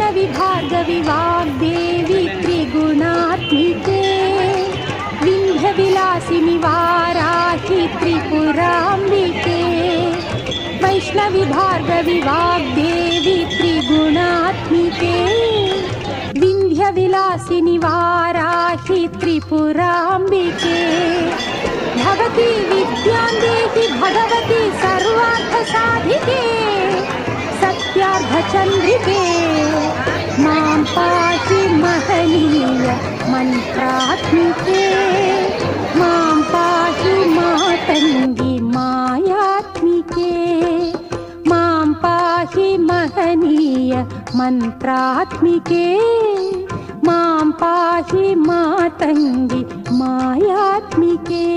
वैष्णवी भार्गवी वाग्देवी त्रिगुणात्मिके विन्ध्यविलासिनि वाराहि त्रिपुराम्बिके वैष्णवी भार्गवी वाग्देवी त्रिगुणात्मिके विन्ध्यविलासिनि वाराहि त्रिपुराम्बिके भवती विद्यां देहि भगवती सर्वार्थसाधिके सत्यार्थचन्द्रिके मां पाहि महनीय मन्त्रात्मिके मां पाहि मातङ्गी मायात्मिके मां पाहि महनीय मन्त्रात्मिके मां पाहि मातङ्गी मायात्मिके।